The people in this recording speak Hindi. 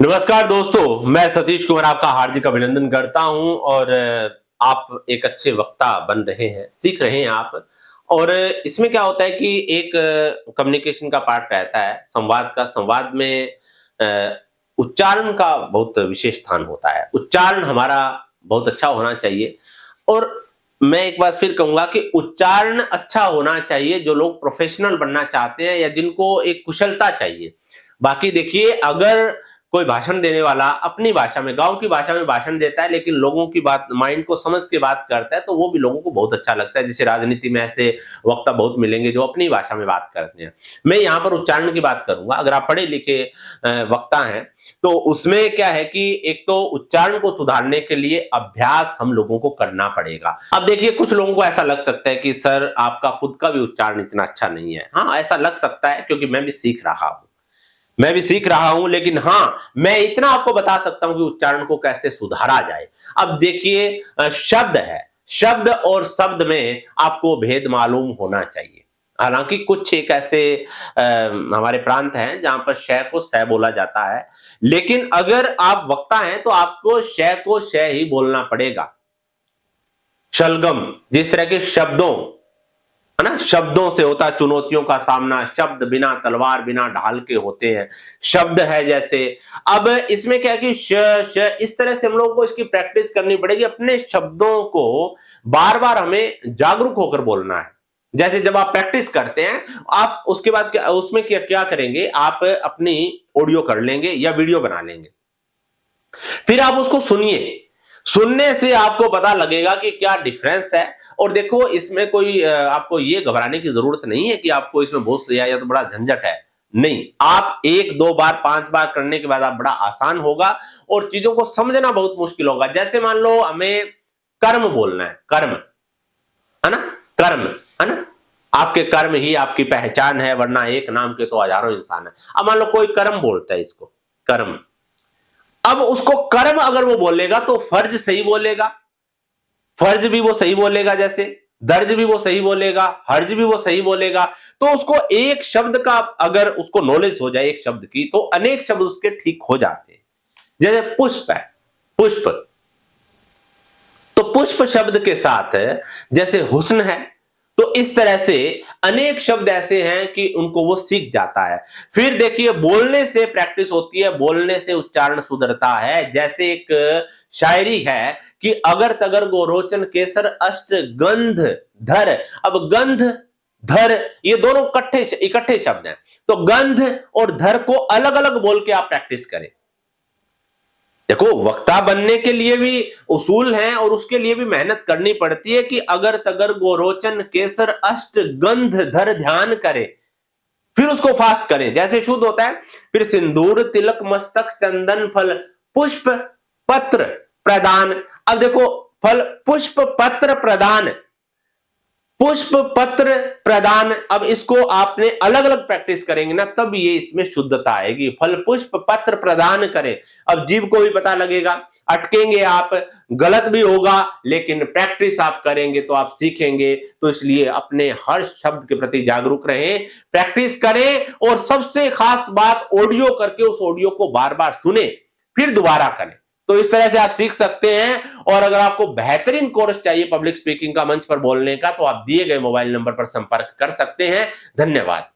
नमस्कार दोस्तों, मैं सतीश कुमार आपका हार्दिक अभिनंदन करता हूं और आप एक अच्छे वक्ता बन रहे हैं, सीख रहे हैं आप। और इसमें क्या होता है कि एक कम्युनिकेशन का पार्ट रहता है, संवाद का। संवाद में उच्चारण का बहुत विशेष स्थान होता है। उच्चारण हमारा बहुत अच्छा होना चाहिए और मैं एक बार फिर कहूँगा कि उच्चारण अच्छा होना चाहिए। जो लोग प्रोफेशनल बनना चाहते हैं या जिनको एक कुशलता चाहिए। बाकी देखिए, अगर कोई भाषण देने वाला अपनी भाषा में, गाँव की भाषा में भाषण देता है, लेकिन लोगों की बात, माइंड को समझ के बात करता है, तो वो भी लोगों को बहुत अच्छा लगता है। जैसे राजनीति में ऐसे वक्ता बहुत मिलेंगे जो अपनी भाषा में बात करते हैं। मैं यहाँ पर उच्चारण की बात करूँगा। अगर आप पढ़े लिखे वक्ता हैं, तो उसमें क्या है कि एक तो उच्चारण को सुधारने के लिए अभ्यास हम लोगों को करना पड़ेगा। अब देखिए, कुछ लोगों को ऐसा लग सकता है कि सर आपका खुद का भी उच्चारण इतना अच्छा नहीं है। हाँ, ऐसा लग सकता है क्योंकि मैं भी सीख रहा हूं, लेकिन हाँ, मैं इतना आपको बता सकता हूं कि उच्चारण को कैसे सुधारा जाए। अब देखिए, शब्द है, शब्द और शब्द में आपको भेद मालूम होना चाहिए। हालांकि कुछ एक ऐसे हमारे प्रांत हैं जहां पर श को स बोला जाता है, लेकिन अगर आप वक्ता हैं तो आपको श को श ही बोलना पड़ेगा। शलगम, जिस तरह के शब्दों, है ना, शब्दों से होता चुनौतियों का सामना। शब्द बिना तलवार बिना ढाल के होते हैं। शब्द है जैसे। अब इसमें क्या है कि श इस तरह से हम लोगों को इसकी प्रैक्टिस करनी पड़ेगी। अपने शब्दों को बार बार हमें जागरूक होकर बोलना है। जैसे जब आप प्रैक्टिस करते हैं, आप उसके बाद क्या उसमें क्या क्या करेंगे, आप अपनी ऑडियो कर लेंगे या वीडियो बना लेंगे। फिर आप उसको सुनिए। सुनने से आपको पता लगेगा कि क्या डिफरेंस है। और देखो, इसमें कोई आपको ये घबराने की जरूरत नहीं है कि आपको इसमें बहुत सही आया तो बड़ा झंझट है। नहीं, आप 1 2 बार 5 बार करने के बाद आप बड़ा आसान होगा और चीजों को समझना बहुत मुश्किल होगा। जैसे मान लो हमें कर्म बोलना है, कर्म, है ना, कर्म, है ना। आपके कर्म ही आपकी पहचान है, वरना एक नाम के तो हजारों इंसान है। अब मान लो कोई कर्म बोलता है, इसको कर्म। अब उसको कर्म अगर वो बोलेगा तो फर्ज सही बोलेगा, फर्ज भी वो सही बोलेगा, जैसे दर्ज भी वो सही बोलेगा, हर्ज भी वो सही बोलेगा। तो उसको एक शब्द का अगर उसको नॉलेज हो जाए एक शब्द की, तो अनेक शब्द उसके ठीक हो जाते हैं। जैसे पुष्प है, पुष्प, तो पुष्प शब्द के साथ जैसे हुस्न है, तो इस तरह से अनेक शब्द ऐसे हैं कि उनको वो सीख जाता है। फिर देखिए, बोलने से प्रैक्टिस होती है, बोलने से उच्चारण सुधरता है। जैसे एक शायरी है कि अगर तगर गोरोचन केसर अष्ट गंध धर। अब गंध, धर, ये दोनों इकट्ठे शब्द हैं। तो गंध और धर को अलग अलग बोल के आप प्रैक्टिस करें। देखो, वक्ता बनने के लिए भी उसूल हैं और उसके लिए भी मेहनत करनी पड़ती है कि अगर तगर गोरोचन केसर अष्ट गंध धर ध्यान करे, फिर उसको फास्ट करें। जैसे शुद्ध होता है, फिर सिंदूर तिलक मस्तक चंदन फल पुष्प पत्र प्रदान। अब देखो, फल पुष्प पत्र प्रदान, पुष्प पत्र प्रदान। अब इसको आपने अलग अलग प्रैक्टिस करेंगे ना, तब ये इसमें शुद्धता आएगी। फल पुष्प पत्र प्रदान करें। अब जीव को भी पता लगेगा, अटकेंगे आप, गलत भी होगा, लेकिन प्रैक्टिस आप करेंगे तो आप सीखेंगे। तो इसलिए अपने हर शब्द के प्रति जागरूक रहें, प्रैक्टिस करें और सबसे खास बात, ऑडियो करके उस ऑडियो को बार बार सुने, फिर दोबारा करें। तो इस तरह से आप सीख सकते हैं। और अगर आपको बेहतरीन कोर्स चाहिए पब्लिक स्पीकिंग का, मंच पर बोलने का, तो आप दिए गए मोबाइल नंबर पर संपर्क कर सकते हैं। धन्यवाद।